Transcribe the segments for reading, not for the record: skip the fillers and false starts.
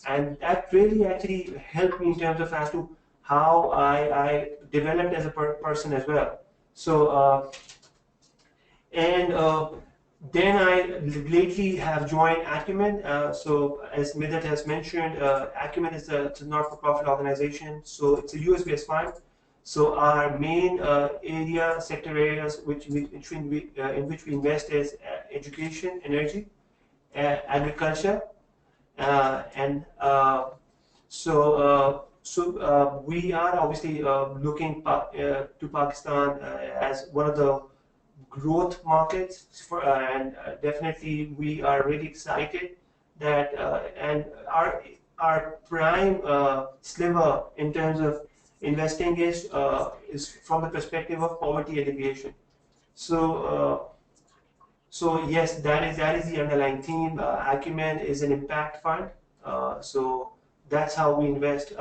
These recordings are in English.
and that really actually helped me in terms of as to how I developed as a person as well. So and then I lately have joined Acumen. So as Midhat has mentioned, Acumen is a not-for-profit organization. So it's a US-based fund. So our main sector areas in which we invest is education, energy, agriculture, and we are obviously looking to Pakistan as one of the growth markets, and definitely we are really excited that and our prime sliver in terms of investing is from the perspective of poverty alleviation. So yes, that is the underlying theme. Acumen is an impact fund, so that's how we invest.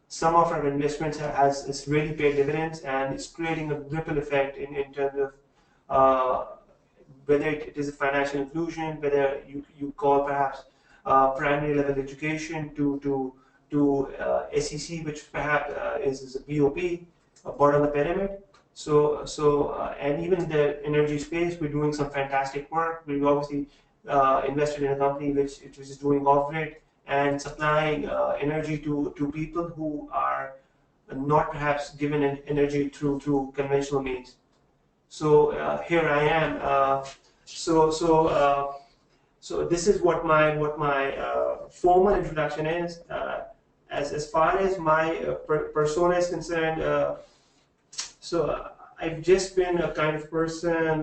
Some of our investments has really paid dividends, and it's creating a ripple effect in terms of whether it is a financial inclusion, whether you call perhaps primary level education to SEC, which perhaps is a BOP, bottom of the pyramid. And even in the energy space, we're doing some fantastic work. We've obviously invested in a company which is doing off-grid and supplying energy to people who are not perhaps given energy through conventional means. So here I am. So this is what my formal introduction is. As far as my persona is concerned, I've just been a kind of person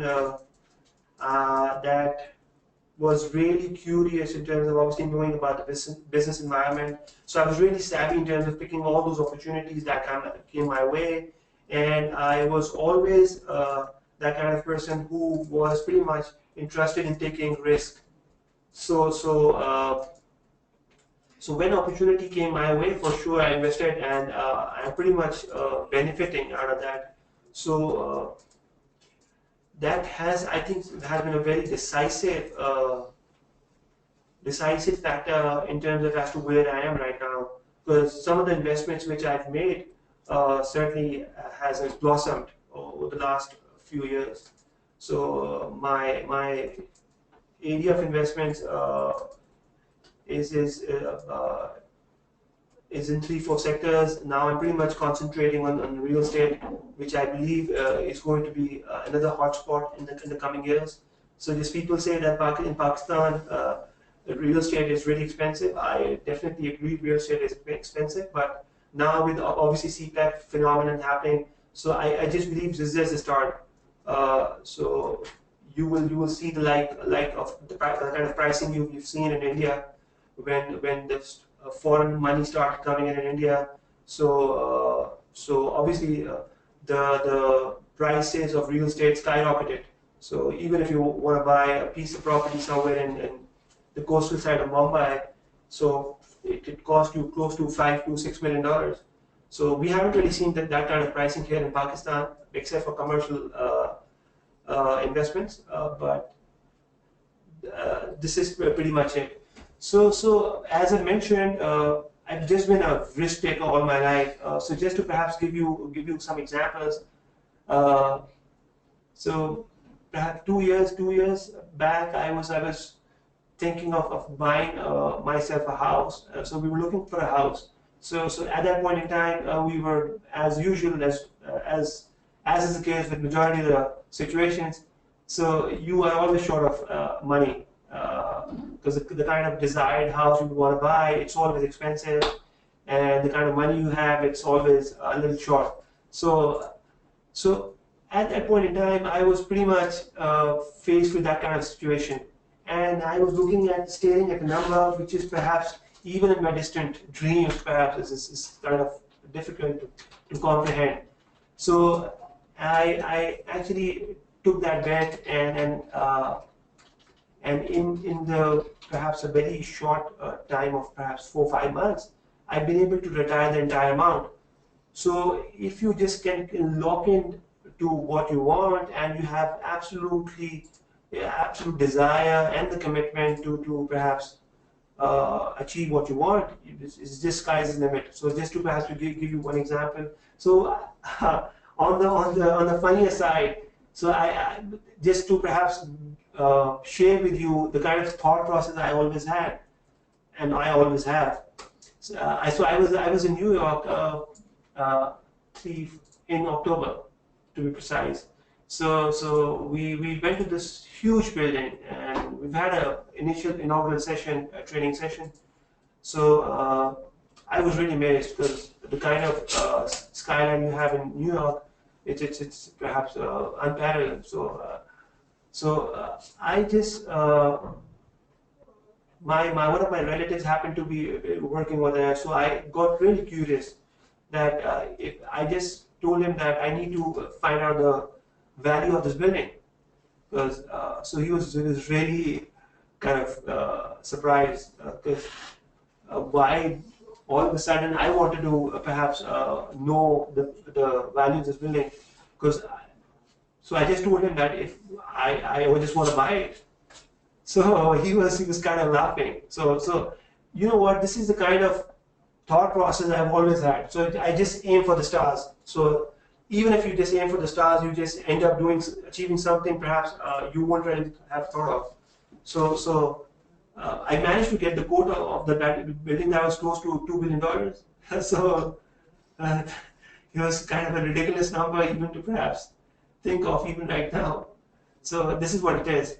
that was really curious in terms of obviously knowing about the business environment. So I was really savvy in terms of picking all those opportunities that came my way, and I was always that kind of person who was pretty much interested in taking risk. So when opportunity came my way, for sure I invested, and I'm pretty much benefiting out of that. So that I think, has been a very decisive factor in terms of as to where I am right now. Because some of the investments which I've made certainly has blossomed over the last few years. So my area of investments is in 3-4 sectors. Now I'm pretty much concentrating on real estate, which I believe is going to be another hotspot in the coming years. So just people say that in Pakistan, real estate is really expensive. I definitely agree, real estate is expensive, but now with obviously CPEC phenomenon happening, so I just believe this is just a start. So you will see the like of the kind of pricing you've seen in India when the foreign money started coming in India. So obviously the prices of real estate skyrocketed. So even if you want to buy a piece of property somewhere in the coastal side of Mumbai, so it could cost you close to $5 to $6 million. So we haven't really seen that kind of pricing here in Pakistan, except for commercial investments. But this is pretty much it. So as I mentioned, I've just been a risk taker all my life. So just to perhaps give you some examples. So perhaps 2 years back, I was thinking of buying myself a house. So we were looking for a house. So at that point in time, we were, as usual, as is the case with majority of the situations. So you are always short of money. Because the kind of desired house you want to buy, it's always expensive, and the kind of money you have, it's always a little short. So at that point in time, I was pretty much faced with that kind of situation, and I was staring at a number which is perhaps even in my distant dreams, perhaps is kind of difficult to comprehend. So I actually took that bet, and in the perhaps a very short time of perhaps 4 or 5 months, I've been able to retire the entire amount. So if you just can lock in to what you want, and you have absolute desire and the commitment to perhaps achieve what you want, it's just sky's the limit. So just to perhaps to give you one example. So on the funnier side, so I just to perhaps share with you the kind of thought process I always had, and I always have. So, I was in New York uh, in October, to be precise. So we went to this huge building, and we've had a initial inaugural session, a training session. So I was really amazed because the kind of skyline you have in New York, it's perhaps unparalleled. So I just my one of my relatives happened to be working over there, so I got really curious that if I just told him that I need to find out the value of this building, because so he was really kind of surprised because why all of a sudden I wanted to perhaps know the value of this building, because so I just told him that if I just want to buy it. So he was kind of laughing. So you know what? This is the kind of thought process I've always had. So I just aim for the stars. So even if you just aim for the stars, you just end up achieving something perhaps you won't really have thought of. So I managed to get the quota of the building that was close to $2 billion. So uh, it was kind of a ridiculous number even to perhaps think of even right now. So this is what it is.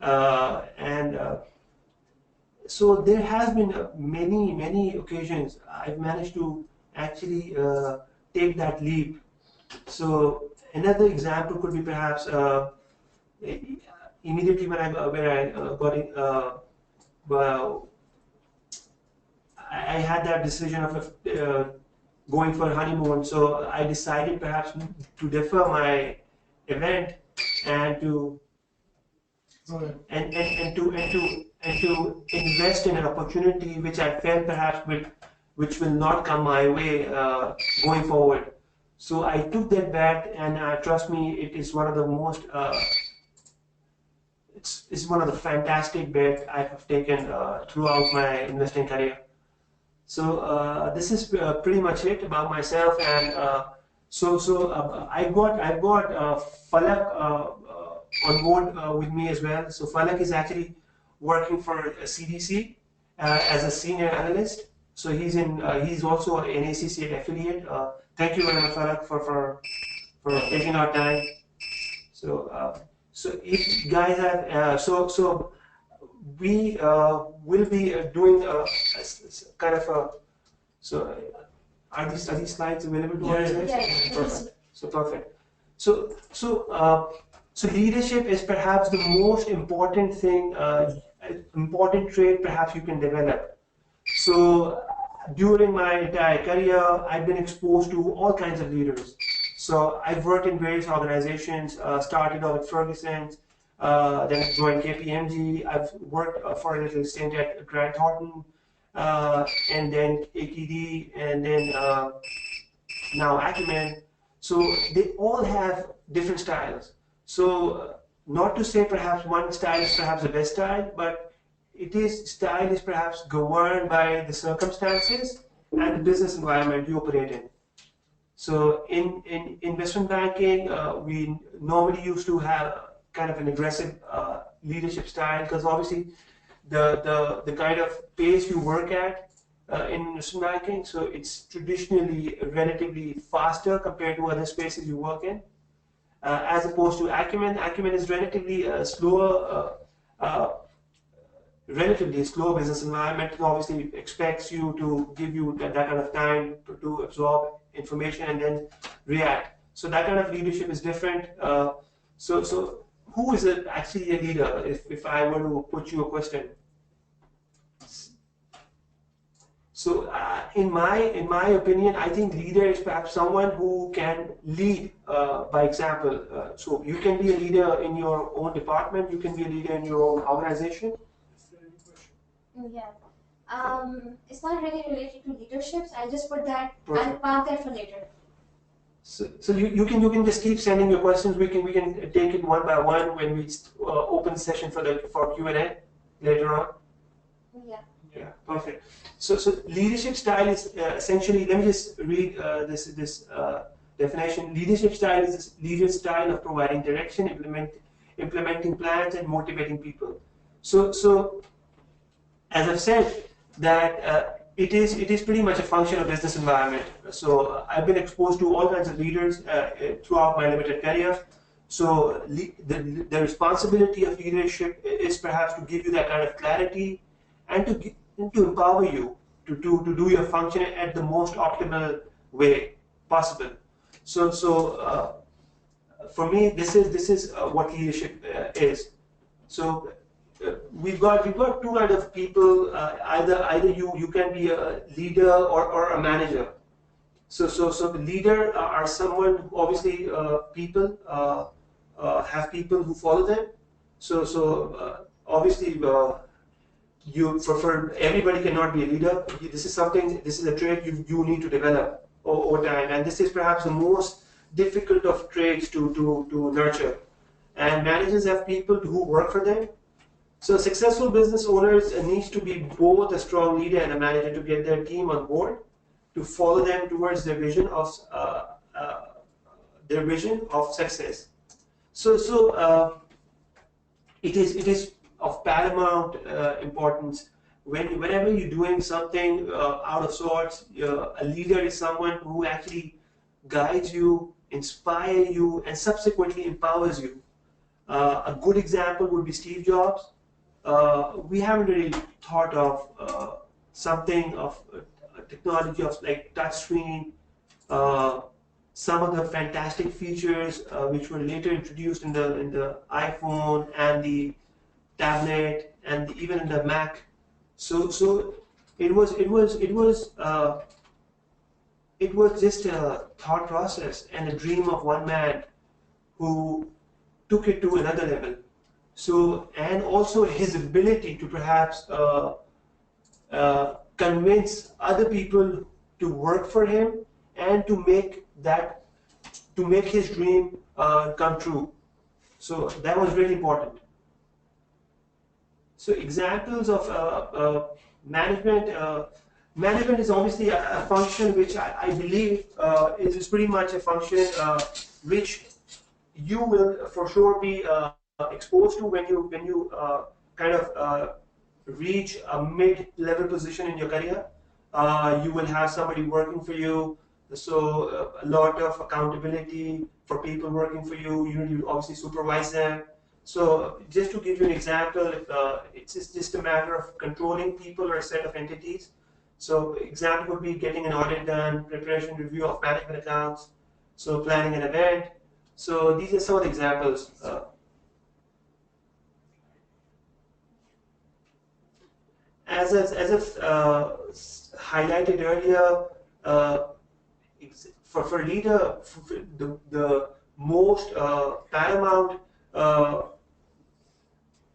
And so there has been many occasions I've managed to actually take that leap. So another example could be perhaps immediately when I got in, well, I had that decision of going for a honeymoon. So I decided perhaps to defer my event and to and to invest in an opportunity which I felt perhaps which will not come my way going forward. So I took that bet, and trust me, it is one of the most it's one of the fantastic bets I have taken throughout my investing career. So this is pretty much it about myself, and I've got Falak on board with me as well. So Falak is actually working for CDC as a senior analyst. So he's also an ACCA affiliate. Thank you very much, Falak, for taking our time. So so if guys have so we will be doing kind of a so are these slides available to us? Yeah. Perfect. So perfect. So leadership is perhaps the most important thing, important trait perhaps you can develop. So during my entire career, I've been exposed to all kinds of leaders. So I've worked in various organizations, started off at Ferguson's, then joined KPMG. I've worked for a little stint at Grant Thornton, and then ATD, and then now Acumen. So they all have different styles. So not to say perhaps one style is perhaps the best style, but style is perhaps governed by the circumstances and the business environment you operate in. So in investment banking, we normally used to have kind of an aggressive leadership style, because obviously the kind of pace you work at in investment banking, so it's traditionally relatively faster compared to other spaces you work in, as opposed to Acumen. Acumen is relatively slower. Relatively slow business environment, obviously expects you to give you that kind of time to absorb information and then react. So that kind of leadership is different. So who is actually a leader? If I were to put you a question. So in my opinion, I think leader is perhaps someone who can lead by example. So you can be a leader in your own department. You can be a leader in your own organization. Yeah. It's not really related to leaderships. I'll just put that. Perfect. I'll park that for later. So you can just keep sending your questions. We can take it one by one when we open session for Q&A later on. Yeah. Yeah, perfect. So leadership style is essentially. Let me just read this definition. Leadership style is this leader's style of providing direction, implementing plans, and motivating people. So as I've said, that it is pretty much a function of business environment. So I've been exposed to all kinds of leaders throughout my limited career. So the responsibility of leadership is perhaps to give you that kind of clarity and to empower you to do your function at the most optimal way possible. So for me, this is what leadership is. So we've got two kind of people. Either you can be a leader or a manager. So the leader are someone who obviously people have people who follow them. So obviously you for everybody cannot be a leader. This is something. This is a trait you need to develop over time, and this is perhaps the most difficult of traits to nurture. And managers have people who work for them. So successful business owners needs to be both a strong leader and a manager to get their team on board, to follow them towards their vision of success. So it is of paramount importance whenever you're doing something out of sorts. A leader is someone who actually guides you, inspires you, and subsequently empowers you. A good example would be Steve Jobs. We haven't really thought of something of technology of like touchscreen, uh, some of the fantastic features which were later introduced in the iPhone and the tablet and even in the Mac. So it was just a thought process and a dream of one man who took it to another level. So, and also his ability to perhaps convince other people to work for him and to make his dream come true. So that was really important. So examples of management. Management is obviously a function which I believe is pretty much a function which you will for sure be exposed to when you kind of reach a mid-level position in your career. You will have somebody working for you, so a lot of accountability for people working for you. You need to obviously supervise them. So just to give you an example, if, it's just a matter of controlling people or a set of entities. So example would be getting an audit done, preparation, review of management accounts, so planning an event. So these are some of the examples. As I've highlighted earlier, uh, for leader, the most paramount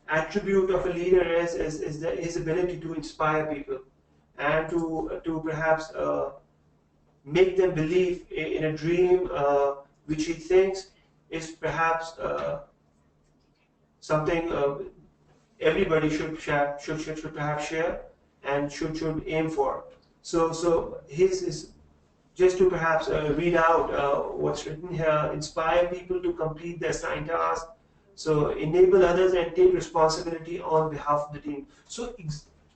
attribute of a leader is his ability to inspire people and to perhaps make them believe in a dream which he thinks is perhaps something everybody should perhaps share and should aim for. So his is just to perhaps read out what's written here: inspire people to complete their assigned task. So enable others and take responsibility on behalf of the team. So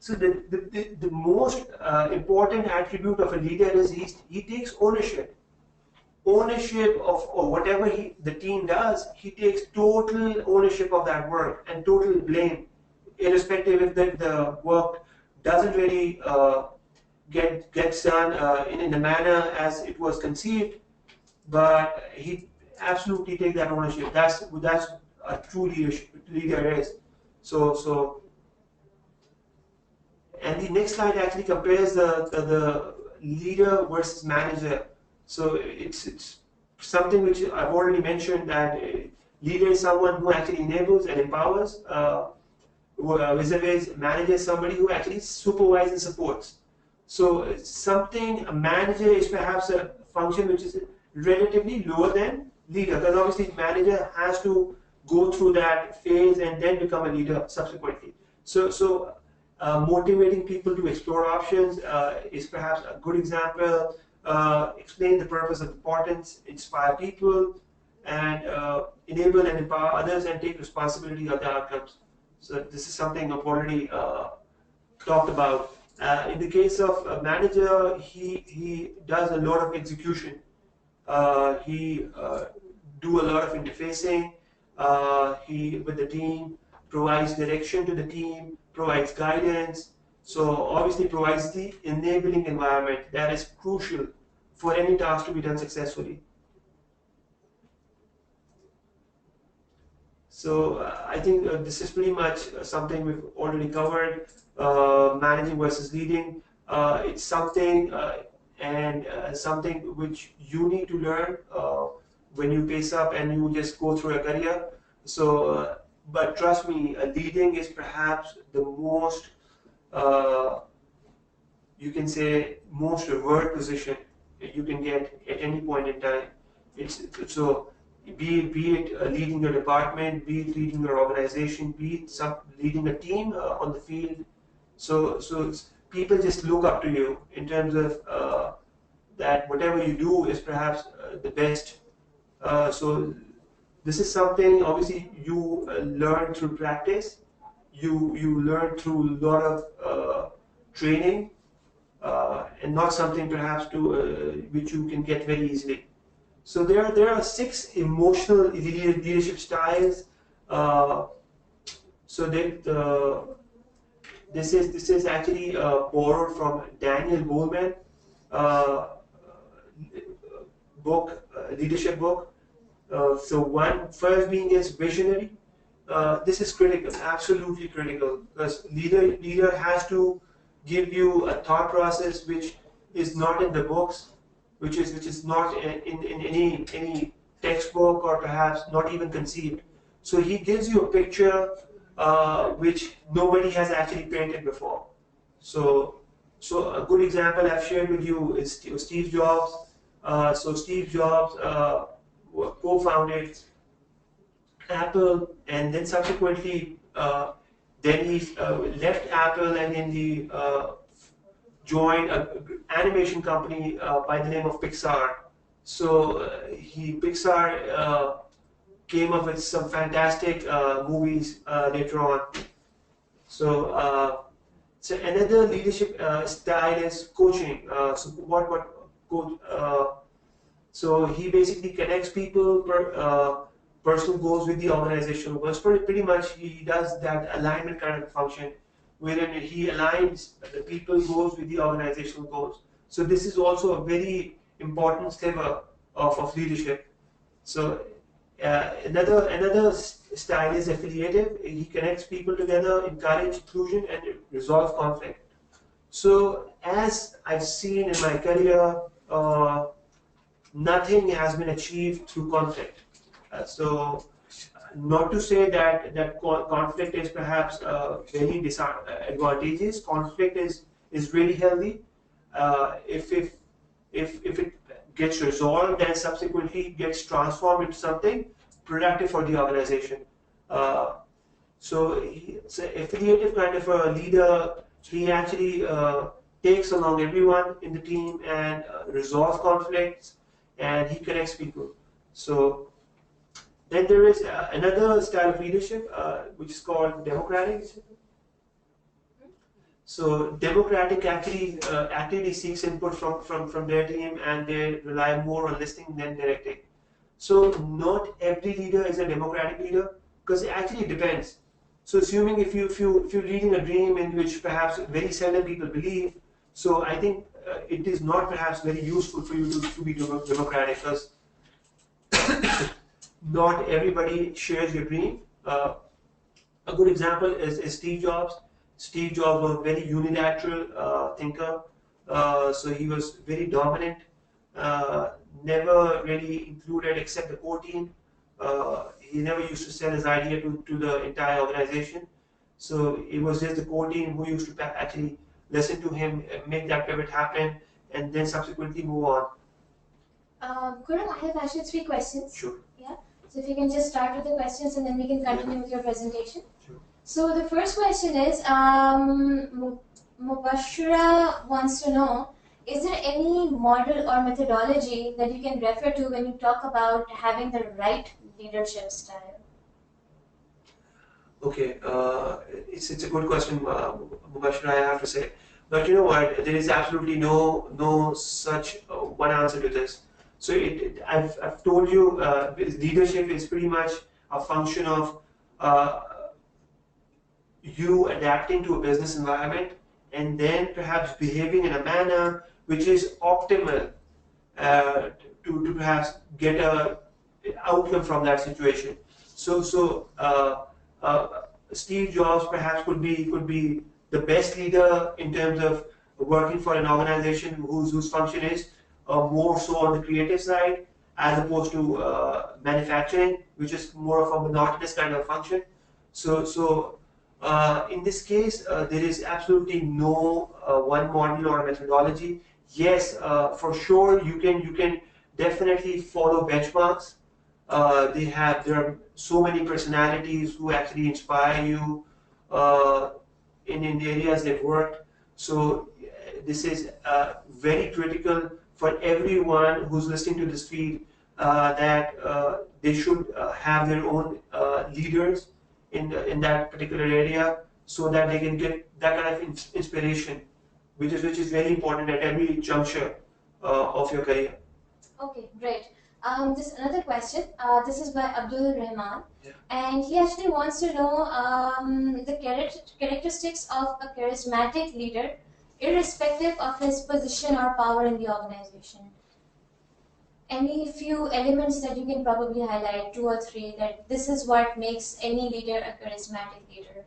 the most important attribute of a leader is he takes ownership of whatever the team does. He takes total ownership of that work and total blame, irrespective if the work doesn't really gets done in a manner as it was conceived, but he absolutely take that ownership. That's a true leader is. So and the next slide actually compares the leader versus manager. So it's something which I've already mentioned, that leader is someone who actually enables and empowers. Vis-a-vis manager is somebody who actually supervises and supports. So something a manager is perhaps a function which is relatively lower than leader, because obviously manager has to go through that phase and then become a leader subsequently. So Motivating people to explore options is perhaps a good example. Explain the purpose of importance, inspire people, and enable and empower others and take responsibility of the outcomes. So this is something I've already talked about. In the case of a manager, he does a lot of execution. He do a lot of interfacing. He with the team provides direction to the team, provides guidance. So obviously provides the enabling environment that is crucial for any task to be done successfully. So I think this is pretty much something we've already covered. Managing versus leading. It's something and something which you need to learn when you pace up and you just go through a career. So, but trust me, leading is perhaps the most, you can say, most revered position you can get at any point in time. So be it leading your department, be it leading your organization, be it leading a team on the field. So people just look up to you in terms of that whatever you do is perhaps the best. So this is something obviously you learn through practice. You learn through a lot of training, and not something perhaps to which you can get very easily. So there are 6 emotional leadership styles. Uh, so that this is actually borrowed from Daniel Goleman uh, book, leadership book. So one first being is visionary. This is critical, absolutely critical, because leader has to give you a thought process which is not in the books, which is not in any textbook or perhaps not even conceived. So he gives you a picture which nobody has actually painted before. So so a good example I've shared with you is Steve Jobs. So Steve Jobs co-founded Apple, and then subsequently, then he left Apple and then he joined an animation company by the name of Pixar. So Pixar came up with some fantastic movies later on. So so another leadership style is coaching. So what coach? So he basically connects people personal goals with the organizational goals. Pretty much he does that alignment kind of function, wherein he aligns the people goals with the organizational goals. So this is also a very important sliver of leadership. So another style is affiliative. He connects people together, encourage inclusion, and resolve conflict. So as I've seen in my career, nothing has been achieved through conflict. So, not to say that conflict is perhaps very disadvantageous. Conflict is really healthy. If it gets resolved and subsequently gets transformed into something productive for the organization. Uh, so it's an affiliative kind of a leader. So he actually takes along everyone in the team and resolves conflicts, and he connects people. So then there is another style of leadership which is called democratic. So democratic actually actively seeks input from their team, and they rely more on listening than directing. So not every leader is a democratic leader, because it actually depends. So assuming if you're leading a dream in which perhaps very seldom people believe, so I think it is not perhaps very useful for you to be democratic, because not everybody shares your dream. A good example is Steve Jobs. Steve Jobs was a very unilateral thinker, so he was very dominant, never really included except the core team. He never used to sell his idea to the entire organization. So it was just the core team who used to actually listen to him, make that pivot happen, and then subsequently move on. Kunal, I have actually 3 questions. Sure. Yeah. So if you can just start with the questions and then we can continue with your presentation. Sure. So the first question is, Mubashira wants to know, is there any model or methodology that you can refer to when you talk about having the right leadership style? Okay, it's a good question, Mubashir, I have to say. But you know what? There is absolutely no such one answer to this. So I've told you, leadership is pretty much a function of uh, you adapting to a business environment and then perhaps behaving in a manner which is optimal uh, to perhaps get a outcome from that situation. So uh, Steve Jobs perhaps could be the best leader in terms of working for an organization whose function is more so on the creative side as opposed to manufacturing, which is more of a monotonous kind of function. So in this case, there is absolutely no one model or methodology. Yes, for sure, you can definitely follow benchmarks. There are so many personalities who actually inspire you uh, in the areas they've worked. So this is very critical for everyone who's listening to this feed that they should have their own leaders in that particular area so that they can get that kind of inspiration, which is very important at every juncture of your career. Okay, great. This is another question. This is by Abdul Rahman, Yeah. and he actually wants to know the characteristics of a charismatic leader, irrespective of his position or power in the organization. Any few elements that you can probably highlight, two or three, that this is what makes any leader a charismatic leader.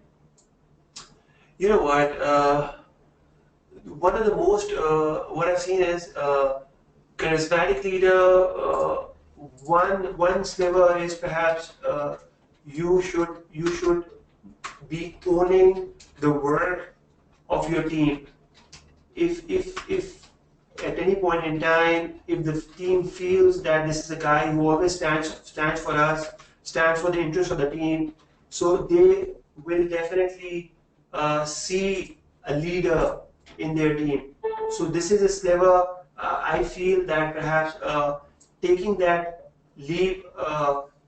You know what? One of the most what I've seen is charismatic leader. One sliver is perhaps you should be owning the work of your team. If at any point in time, if the team feels that this is a guy who always stands for us, stands for the interest of the team, so they will definitely see a leader in their team. So this is a sliver. I feel that perhaps taking that leap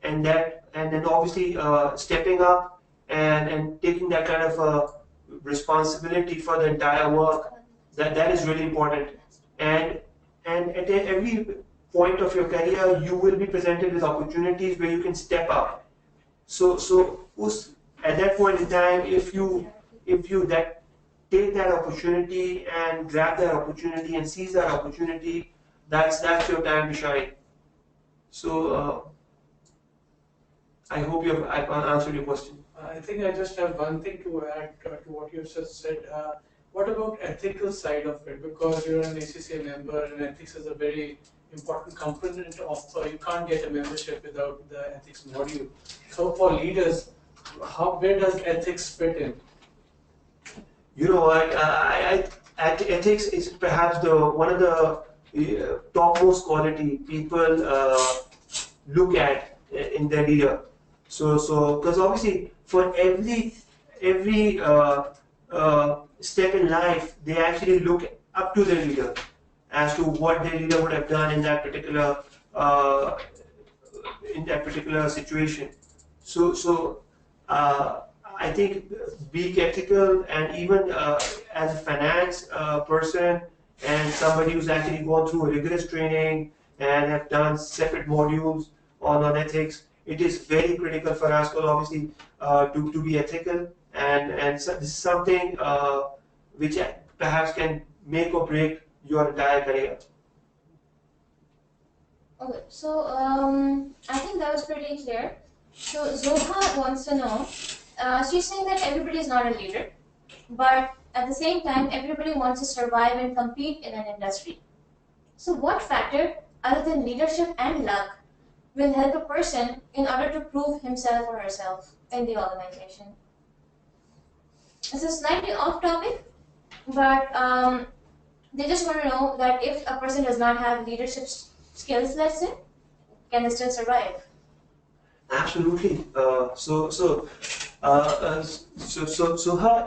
and then obviously stepping up and taking that kind of responsibility for the entire work, that is really important. And at every point of your career, you will be presented with opportunities where you can step up. At that point in time, if you that take that opportunity and grab that opportunity and seize that opportunity, that's your time to shine. So I hope I've answered your question. I think I just have one thing to add to what you just said. What about ethical side of it? Because you're an ACCA member, and ethics is a very important component of. You can't get a membership without the ethics module. So for leaders, where does ethics fit in? You know what? Ethics is perhaps the one of the topmost quality people look at in their leader. So because obviously for every step in life, they actually look up to their leader as to what their leader would have done uh, in that particular situation. So uh, I think being ethical and even as a finance person and somebody who's actually gone through a rigorous training and have done separate modules on ethics, it is very critical for us to obviously to be ethical and so this is something which perhaps can make or break your entire career. Okay, so I think that was pretty clear. So Zoha wants to know, she's saying that everybody is not a leader, but at the same time, everybody wants to survive and compete in an industry. So what factor, other than leadership and luck, will help a person in order to prove himself or herself in the organization? This is slightly off topic, but they just want to know that if a person does not have leadership skills, let's say, can they still survive? Absolutely.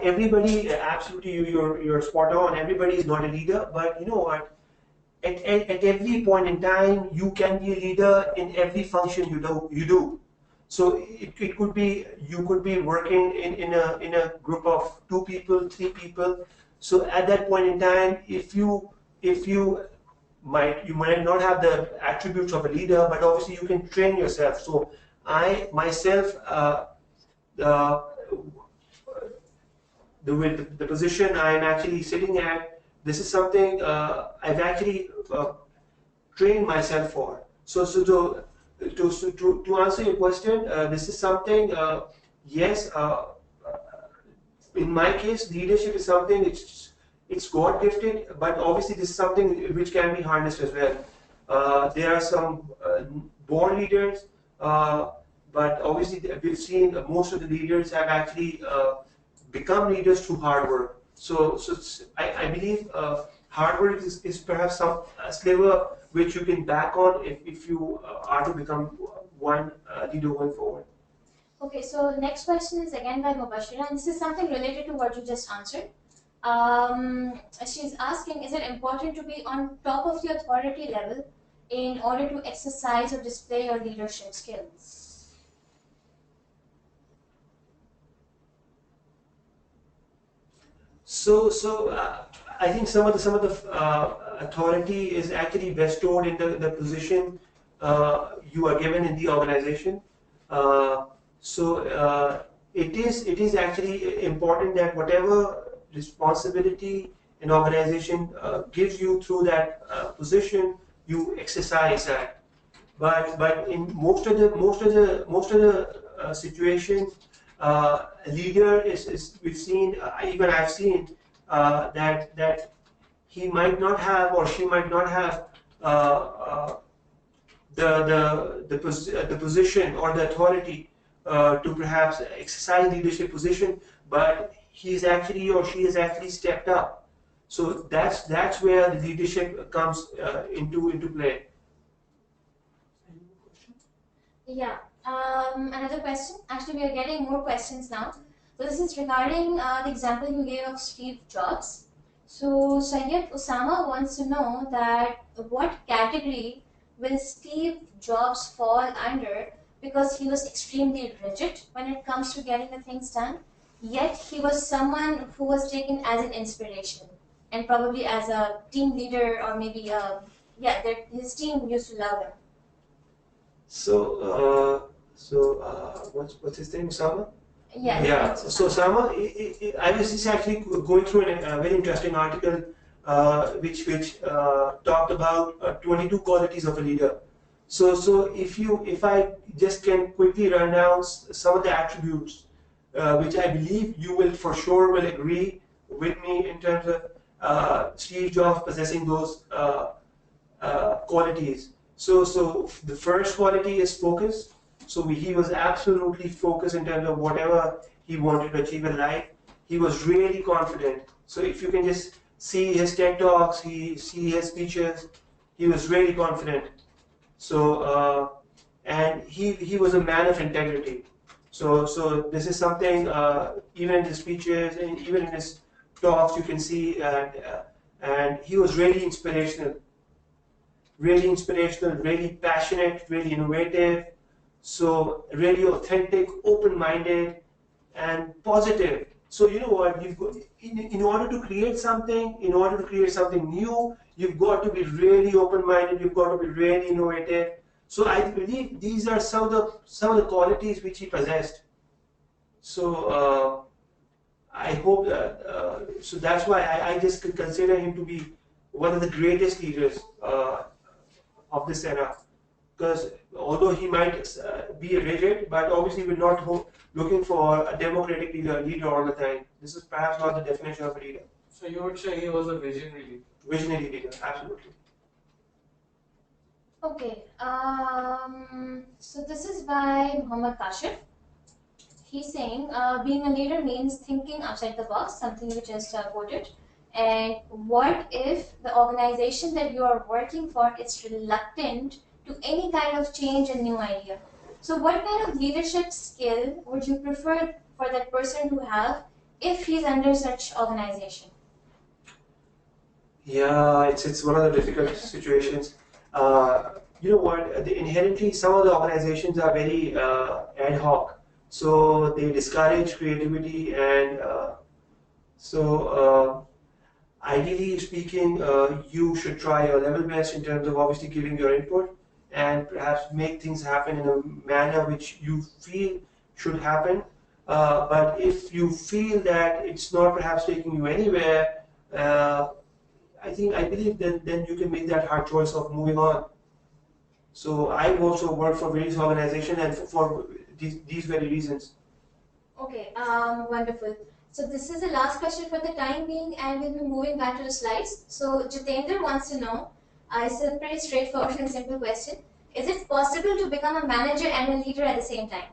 Everybody, absolutely, you're spot on. Everybody is not a leader, but you know what? At every point in time, you can be a leader in every function you do. So it could be you could be working in a group of 2 people, 3 people. So at that point in time, if you might not have the attributes of a leader, but obviously you can train yourself. So I myself uh, the position I'm actually sitting at, this is something I've actually trained myself for. To answer your question, this is something, yes, in my case, leadership is something it's God gifted, but obviously this is something which can be harnessed as well. There are some born leaders, uh, but obviously we've seen most of the leaders have actually become leaders through hard work. I believe hard work is perhaps some sliver which you can back on if you are to become one leader going forward. Okay, so next question is again by Mubashira, and this is something related to what you just answered. She's asking, is it important to be on top of the authority level in order to exercise or display your leadership skills? I think some of the authority is actually bestowed in the position you are given in the organization. Uh, it is actually important that whatever responsibility an organization gives you through that position, you exercise that. But in most of the situation, a leader is we've seen, even I've seen that he might not have or she might not have uh, the position or the authority to perhaps exercise leadership position, but he's actually or she has actually stepped up. So that's where the leadership comes into play. Yeah. Another question. Actually, we are getting more questions now. So this is regarding the example you gave of Steve Jobs. So Sayyid Osama wants to know that what category will Steve Jobs fall under, because he was extremely rigid when it comes to getting the things done. Yet he was someone who was taken as an inspiration and probably as a team leader, or maybe yeah, his team used to love him. What's his name, Osama? Yeah. Yeah. So Osama, I was just actually going through a very interesting article which talked about 22 qualities of a leader. If I just can quickly run down some of the attributes, which I believe you will for sure will agree with me in terms of Steve Jobs possessing those qualities. So the first quality is focus. So he was absolutely focused in terms of whatever he wanted to achieve in life. He was really confident. So if you can just see his TED talks, see his speeches, he was really confident. And he was a man of integrity. So this is something even in his speeches and even in his talks you can see, and he was really inspirational, really passionate, really innovative, so really authentic, open-minded, and positive. So you know what? You've got, in order to create something, in order to create something new, you've got to be really open-minded. You've got to be really innovative. So I believe these are some of the qualities which he possessed. So I hope that. So that's why I just consider him to be one of the greatest leaders of this era. Because although he might be rigid, but obviously we're not looking for a democratic leader all the time. This is perhaps not the definition of a leader. So you would say he was a visionary leader? Visionary leader, absolutely. Okay. So this is by Muhammad Kashif. He's saying being a leader means thinking outside the box, something you just quoted. And what if the organization that you are working for is reluctant to any kind of change and new idea? So what kind of leadership skill would you prefer for that person to have if he's under such organization? Yeah, it's one of the difficult situations. You know what? Inherently, some of the organizations are very ad hoc, so they discourage creativity, and ideally speaking, you should try your level best in terms of obviously giving your input and perhaps make things happen in a manner which you feel should happen. But if you feel that it's not perhaps taking you anywhere, I believe then you can make that hard choice of moving on. So I've also worked for various organizations and for these very reasons. Okay, wonderful. So this is the last question for the time being, and we'll be moving back to the slides. So Jitendra wants to know, it's a pretty straightforward and simple question. Is it possible to become a manager and a leader at the same time?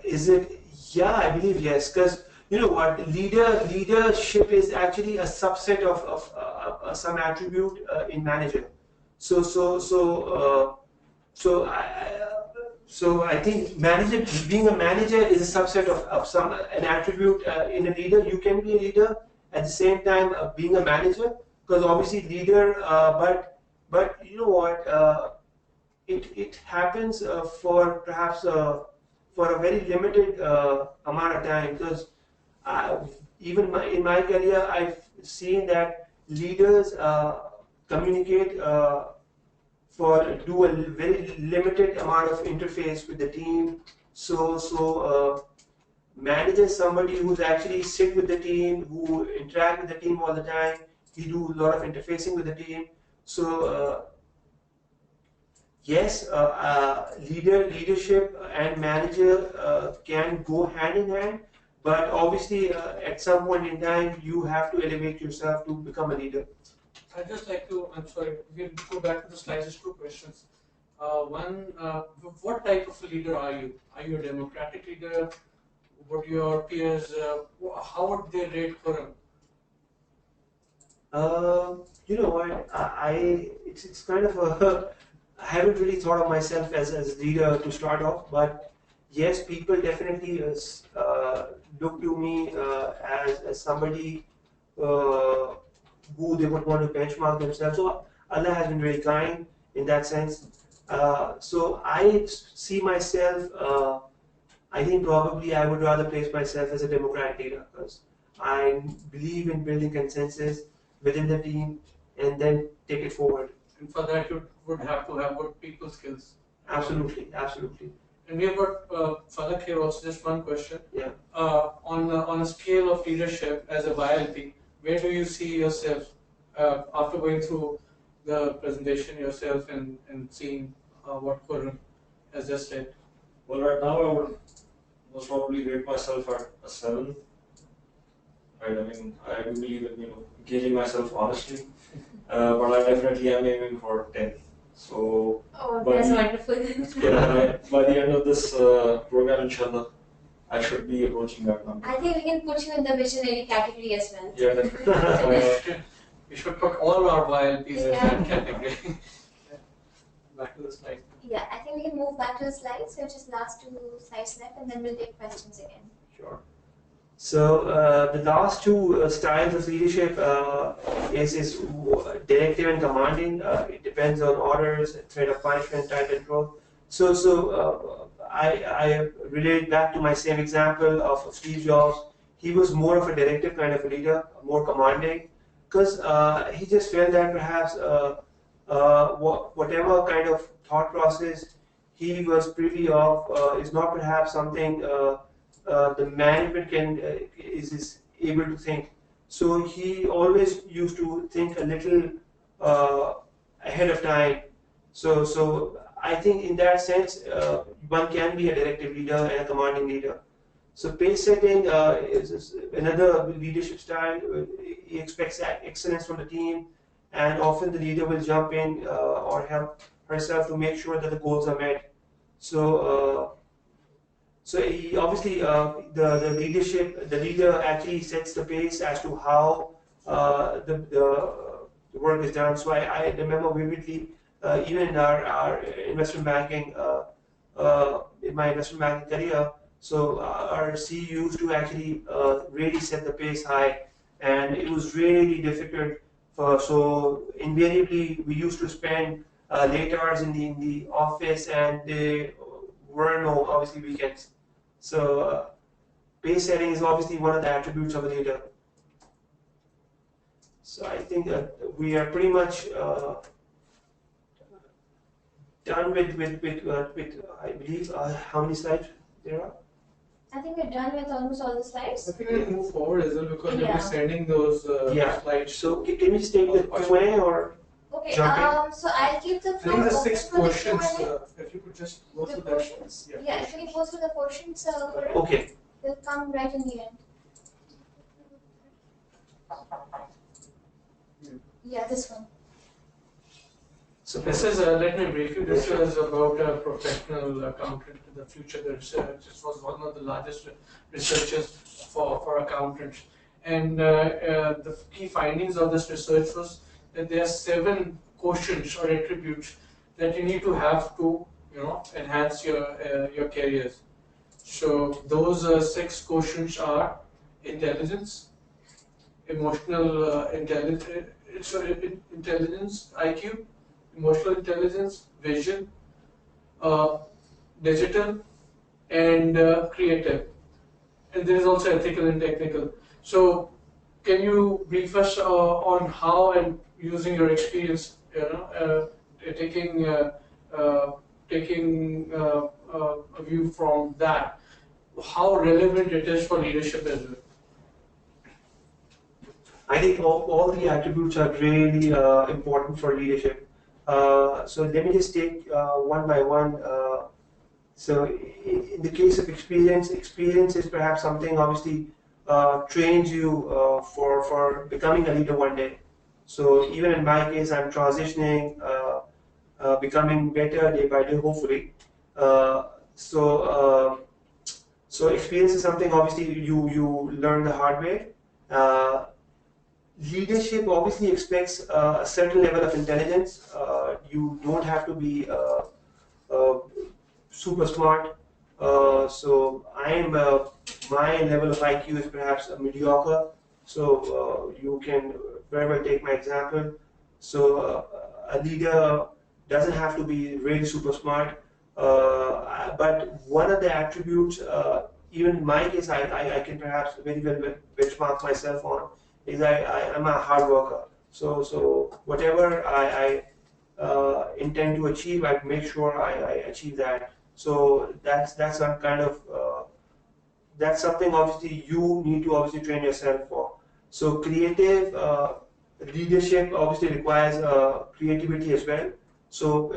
Is it? Yeah, I believe yes. Because you know what, leadership is actually a subset of some attribute in manager. So so so uh, so I think being a manager is a subset of some an attribute in a leader. You can be a leader at the same time being a manager, because obviously leader. But you know what? It happens for perhaps for a very limited amount of time, because uh, even in my career I've seen that leaders communicate for do a very limited amount of interface with the team. So manager is somebody who's actually sit with the team, who interact with the team all the time. He do a lot of interfacing with the team. So yes, leadership and manager can go hand in hand, but obviously at some point in time you have to elevate yourself to become a leader. I'd just like to, I'm sorry, we'll go back to the slides, just two questions. One, what type of a leader are you? Are you a democratic leader? Would your peers, how would they rate Quorum? You know what? It's kind of a I haven't really thought of myself as a leader to start off, but yes, people definitely look to me as somebody uh, who they would want to benchmark themselves. So Allah has been very kind in that sense. So I see myself. I think probably I would rather place myself as a democratic leader, because I believe in building consensus within the team and then take it forward. And for that, you would have to have good people skills. Absolutely, absolutely. And we have got Falak here also, just one question. Yeah. On a scale of leadership as a YLP, where do you see yourself after going through the presentation yourself and seeing what Quorum has just said? Well, right now I would most probably rate myself at a 7. Right? I mean, I do believe in gauging myself honestly, but I definitely am aiming for 10. So, Oh, that's wonderful. yeah, by the end of this program, inshallah, I should be approaching that number. I think we can put you in the visionary category as well. Yeah, definitely. We should put all our YLPs in Yeah. that category. Back to the slide. Yeah, I think we can move back to the slides. So just last 2 slides left, and then we'll take questions again. Sure. So the last two styles of leadership is directive and commanding. It depends on orders, threat of punishment, time control. I relate back to my same example of Steve Jobs. He was more of a directive kind of a leader, more commanding, because he just felt that perhaps whatever kind of thought process he was privy of is not perhaps something the management is able to think. So he always used to think a little ahead of time. So I think in that sense, one can be a directive leader and a commanding leader. So pace setting is another leadership style. He expects excellence from the team, and often the leader will jump in or help herself to make sure that the goals are met. So he, obviously the leader actually sets the pace as to how the work is done. So I remember vividly, even in our investment banking, in my investment banking career. So our C used to actually really set the pace high, and it was really difficult for. So invariably, we used to spend late hours in the office, and there were no obviously weekends. So pace setting is obviously one of the attributes of a leader. So I think that we are pretty much done with I believe how many slides there are? I think we're done with almost all the I slides. think we'll move forward as well because we'll Yeah. be sending those Yeah. slides. So can we just take the Q&A or Okay, jump in? so I'll keep the I floor think the open 6 for the questions, Q&A. if you could just go The through that. questions? Yeah, if we go through the questions, Okay. they'll come right in the end. Yeah, this one. So This is, let me brief you, this is about a professional accountant in the future. The research, this was one of the largest researchers for accountants. And the key findings of this research was that there are 7 quotients or attributes that you need to have to, enhance your careers. So those 6 quotients are intelligence, emotional intelligence, IQ, emotional intelligence, vision, digital, and creative. And there is also ethical and technical. So, can you brief us on how and using your experience, taking a view from that, how relevant it is for leadership as well? I think all the attributes are really important for leadership. So let me just take one by one. So in the case of experience, experience is perhaps something obviously trains you for becoming a leader one day. So even in my case, I'm transitioning, becoming better day by day, hopefully. Uh, so so experience is something obviously you learn the hard way. Uh, Leadership obviously expects a certain level of intelligence. You don't have to be uh, super smart. So I'm my level of IQ is perhaps a mediocre. So you can very well take my example. So a leader doesn't have to be really super smart. But one of the attributes, even in my case, I can perhaps very well benchmark myself on is I'm a hard worker. So whatever intend to achieve, I make sure I achieve that. So that's some kind of that's something obviously you need to obviously train yourself for. So creative leadership obviously requires creativity as well. So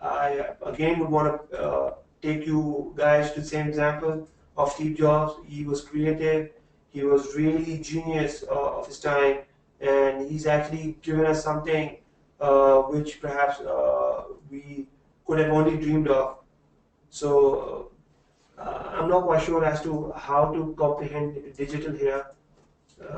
I again would want to take you guys to the same example of Steve Jobs. He was creative. He was really genius of his time, and he's actually given us something which perhaps we could have only dreamed of. So I'm not quite sure as to how to comprehend digital here.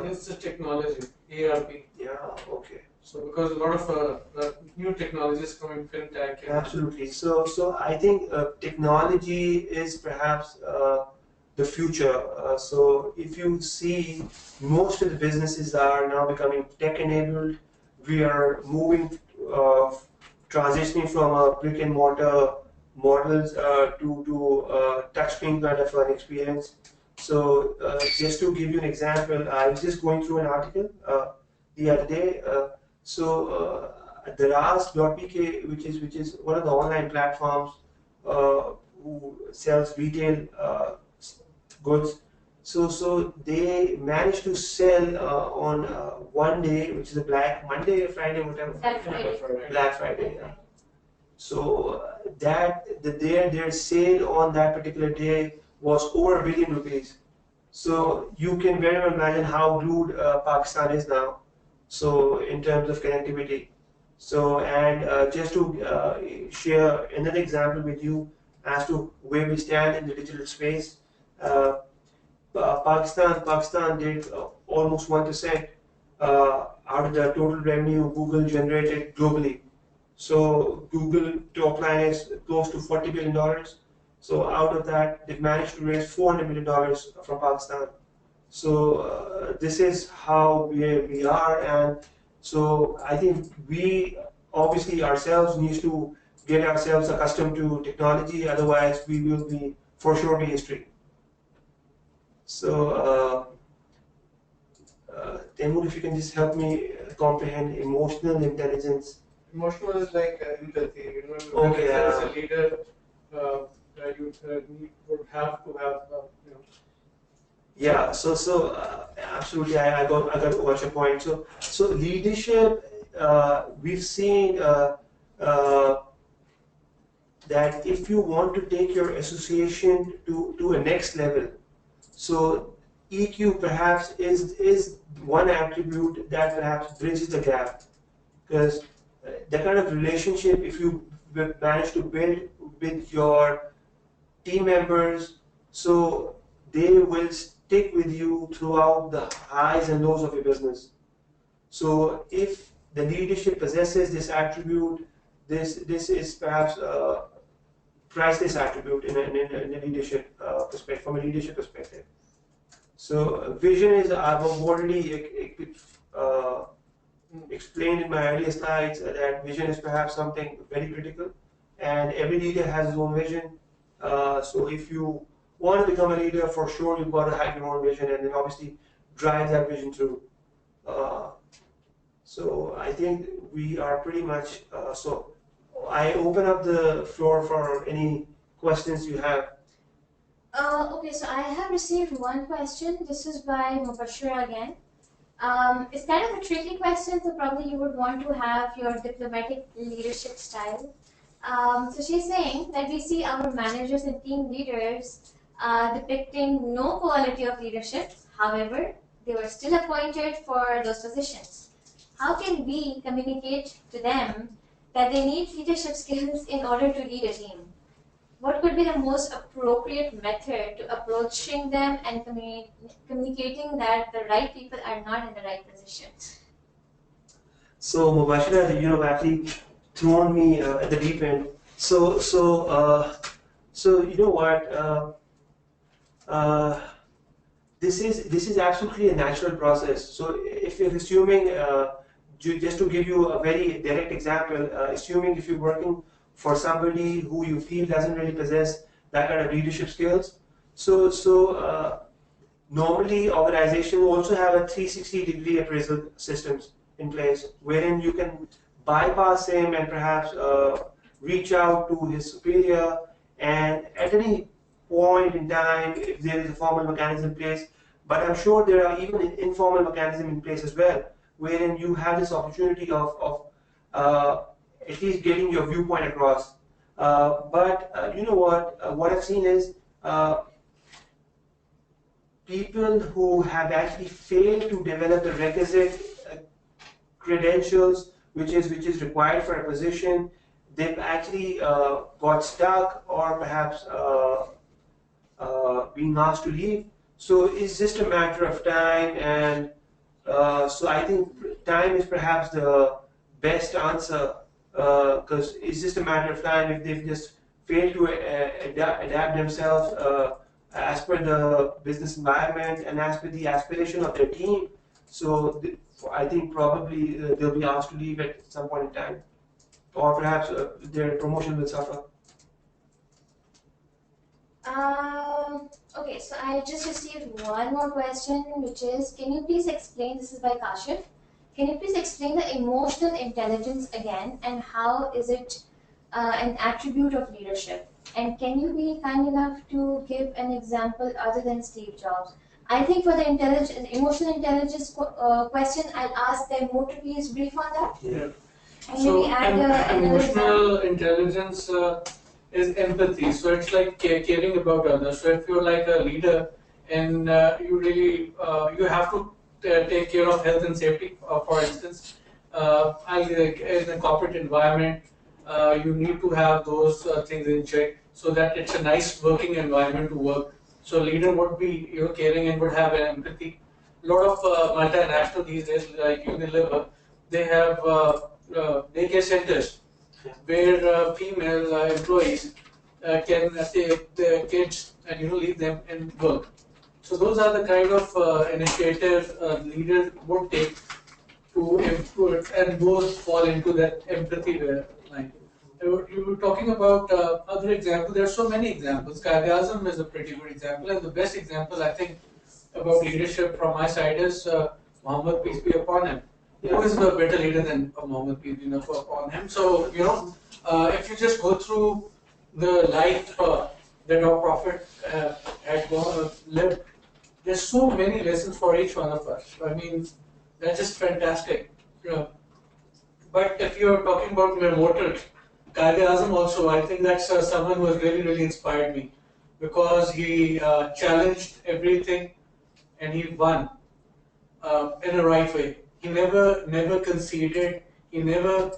It's the technology, ERP. Yeah, okay. So because a lot of new technologies coming, fintech. Absolutely. So I think technology is perhaps the future. So if you see, most of the businesses are now becoming tech-enabled. We are moving, transitioning from a brick and mortar models to touchscreen kind of an experience. So just to give you an example, I was just going through an article the other day. The Ras.pk, which is one of the online platforms who sells retail goods. So they managed to sell on one day, which is a Black Monday or Friday, whatever. Black Friday. Yeah. So their sale on that particular day was over £1 billion. So you can very well imagine how glued Pakistan is now. So in terms of connectivity. So and just to share another example with you as to where we stand in the digital space. Pakistan did almost 1% out of the total revenue Google generated globally. So Google top line is close to $40 billion. So out of that, they've managed to raise $400 million from Pakistan. So this is how we are, and so I think we obviously ourselves need to get ourselves accustomed to technology. Otherwise, we will be for sure be history. So Taimur, if you can just help me comprehend emotional intelligence. Emotional is like empathy. You know, Okay, as a leader, you would have to have, Yeah, absolutely, I got what your point. So leadership, we've seen that if you want to take your association to a next level, so EQ perhaps is one attribute that perhaps bridges the gap, because the kind of relationship if you manage to build with your team members, so they will stick with you throughout the highs and lows of your business. So if the leadership possesses this attribute, this is perhaps a priceless attribute in a leadership perspective, from a leadership perspective. So vision is, I've already explained in my earlier slides that vision is perhaps something very critical, and every leader has his own vision. So if you want to become a leader, for sure you've got to have your own vision, and then obviously drive that vision through. Uh, so I think we are pretty much, so I open up the floor for any questions you have. Okay, so I have received one question. This is by Mubashira again. It's kind of a tricky question, so probably you would want to have your diplomatic leadership style. So she's saying that we see our managers and team leaders depicting no quality of leadership. However, they were still appointed for those positions. How can we communicate to them that they need leadership skills in order to lead a team? What could be the most appropriate method to approaching them and communicating that the right people are not in the right position? So Mubashira, you know, actually thrown me at the deep end. So you know what? This is absolutely a natural process. So if you're assuming, just to give you a very direct example, assuming if you're working for somebody who you feel doesn't really possess that kind of leadership skills, normally organizations also have a 360-degree appraisal systems in place, wherein you can bypass him and perhaps reach out to his superior, and at any point in time, if there is a formal mechanism in place, but I'm sure there are even informal mechanism in place as well, wherein you have this opportunity of at least getting your viewpoint across. But you know what I've seen is people who have actually failed to develop the requisite credentials which is required for a position, they've actually got stuck or perhaps being asked to leave. So it's just a matter of time, and so I think time is perhaps the best answer, because it's just a matter of time if they've just failed to adapt themselves as per the business environment and as per the aspiration of their team. So I think probably they'll be asked to leave at some point in time, or perhaps their promotion will suffer. Okay, so I just received one more question, which is, can you please explain, this is by Kashif, can you please explain the emotional intelligence again, and how is it an attribute of leadership? And can you be kind enough to give an example other than Steve Jobs? I think for the emotional intelligence question, I'll ask them more to please brief on that. Yeah. And So maybe add another emotional example. intelligence is empathy. So it's like caring about others. So if you're like a leader and you really you have to take care of health and safety, for instance, in a corporate environment, you need to have those things in check so that it's a nice working environment to work. So leader would be caring and would have an empathy. A lot of multinational these days, like Unilever, they have daycare centers where female employees can take the kids and leave them and work. So those are the kind of initiatives a leader would take to improve, and those fall into that empathy line. You were talking about other examples. There are so many examples. Kaigasm is a pretty good example, and the best example I think about leadership from my side is Muhammad, peace be upon him. Who is a better leader than Muhammad, peace be upon him? So if you just go through the life that our Prophet had lived, there's so many lessons for each one of us. I mean, that's just fantastic. But if you're talking about mere mortals, Qaid Azam also, I think that's someone who has really, really inspired me because he challenged everything and he won in a right way. He never conceded. He never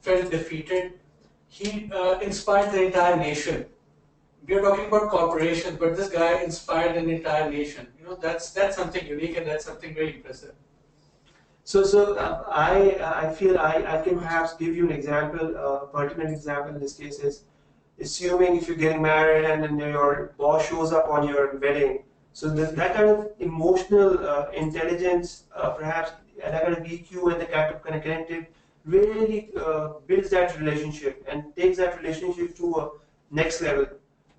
felt defeated. He inspired the entire nation. We are talking about corporations, but this guy inspired an entire nation. That's something unique and that's something very impressive. I feel I can perhaps give you an example, a pertinent example in this case is, assuming if you're getting married and then your boss shows up on your wedding, so that kind of emotional intelligence, perhaps, and that kind of EQ and the kind of connected, really builds that relationship and takes that relationship to a next level.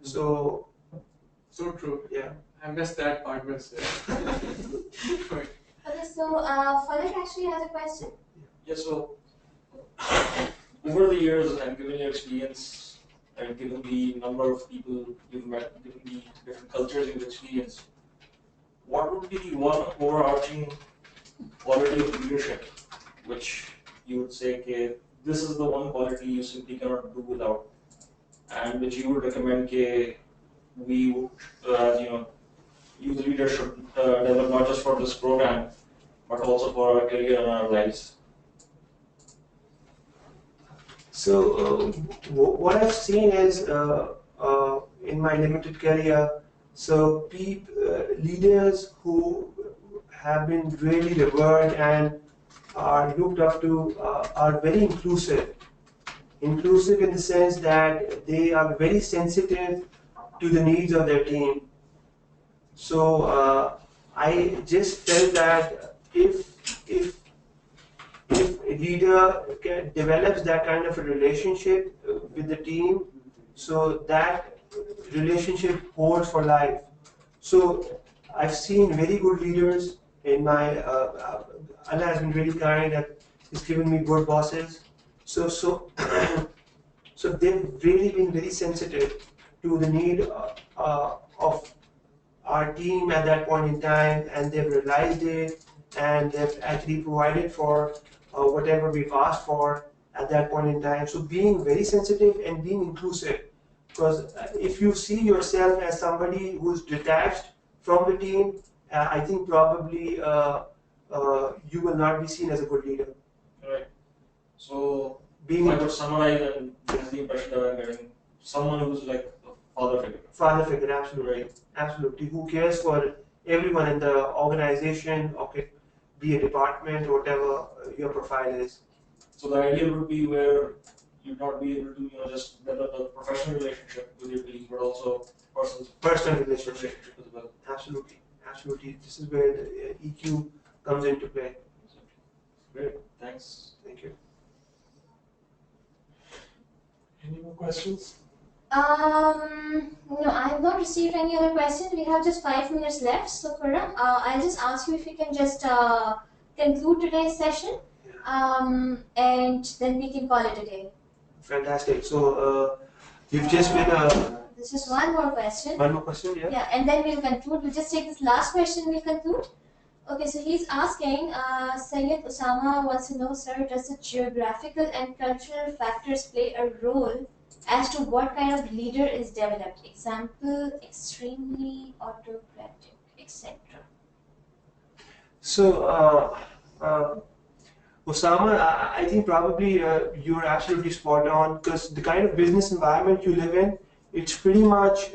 So true. Yeah. I missed that part, but Okay, so Falik actually has a question. Yes, so over the years and given your experience and given the number of people you've met, given the different cultures you've experienced, what would be the one overarching quality of leadership which you would say, okay, this is the one quality you simply cannot do without, and which you would recommend, okay, we would, you the leader should develop not just for this program, but also for our career and our lives? So what I've seen is in my limited career, so leaders who have been really revered and are looked up to are very inclusive. Inclusive in the sense that they are very sensitive to the needs of their team. So I just felt that if a leader develops that kind of a relationship with the team, so that relationship holds for life. So I've seen very good leaders in my, Allah has been really kind that He's given me good bosses. So so they've really been very sensitive to the need of our team at that point in time, and they've realized it, and they've actually provided for whatever we've asked for at that point in time. So being very sensitive and being inclusive, because if you see yourself as somebody who's detached from the team, I think probably you will not be seen as a good leader. Right. So if I could summarize and this is the impression that I'm getting, someone who's like a father figure. Father figure, absolutely. Right. Absolutely. Who cares for everyone in the organization, okay, be a department, whatever your profile is. So the ideal would be where you'd not be able to, just develop a professional relationship with your colleagues, but also personal relationship as well. Absolutely. Absolutely. This is where the EQ comes into play. Great. Thanks. Thank you. Any more questions? No, I have not received any other questions. We have just 5 minutes left. So, Khurram, I'll just ask you if you can just conclude today's session, and then we can call it a day. Fantastic. So, you've just been This is one more question. One more question, yeah? Yeah, and then we'll conclude. We'll just take this last question, we'll conclude. Okay, so he's asking, Sayyid Osama wants to know, sir, does the geographical and cultural factors play a role as to what kind of leader is developed? Example, extremely autocratic, etc. So, Osama, I think probably you're absolutely spot on, because the kind of business environment you live in, it's pretty much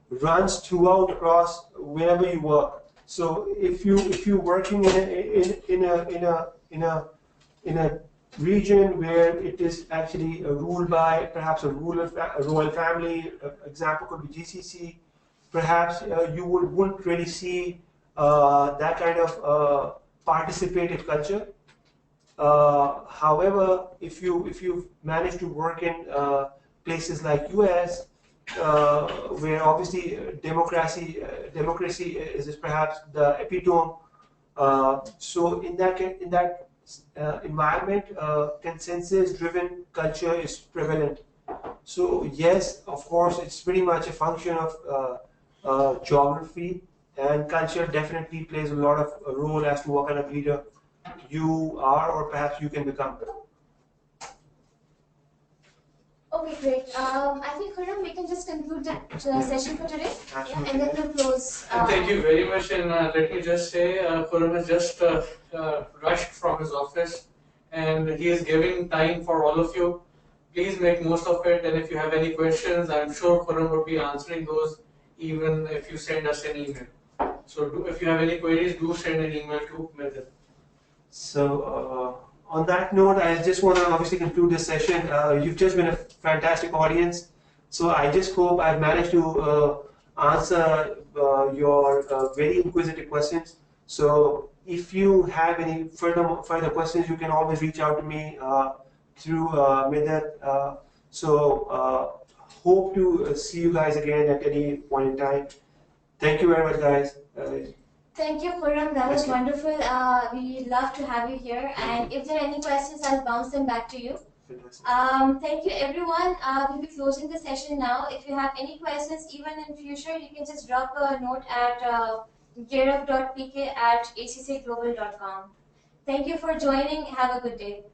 runs throughout across wherever you work. So if you're working in a region where it is actually ruled by perhaps a royal family. Example could be GCC. Perhaps you wouldn't really see that kind of participative culture. However, if you manage to work in places like US, where obviously democracy is perhaps the epitome. So in that environment, consensus-driven culture is prevalent. So yes, of course, it's pretty much a function of geography, and culture definitely plays a lot of role as to what kind of leader you are or perhaps you can become. Okay, great. I think, Khurram, we can just conclude the session for today. Yeah, and then we'll close. Thank you very much. And let me just say, Khurram has just rushed from his office, and he is giving time for all of you. Please make most of it. And if you have any questions, I'm sure Khurram would be answering those, even if you send us an email. So if you have any queries, do send an email to Mithil. So on that note, I just want to obviously conclude this session. You've just been a fantastic audience. So I just hope I've managed to answer your very inquisitive questions. So if you have any further questions, you can always reach out to me through Midhat. Hope to see you guys again at any point in time. Thank you very much, guys. Thank you, Khurram. That was wonderful. We love to have you here. And if there are any questions, I'll bounce them back to you. Thank you, everyone. We'll be closing the session now. If you have any questions, even in future, you can just drop a note at gearup.pk@accglobal.com. Thank you for joining. Have a good day.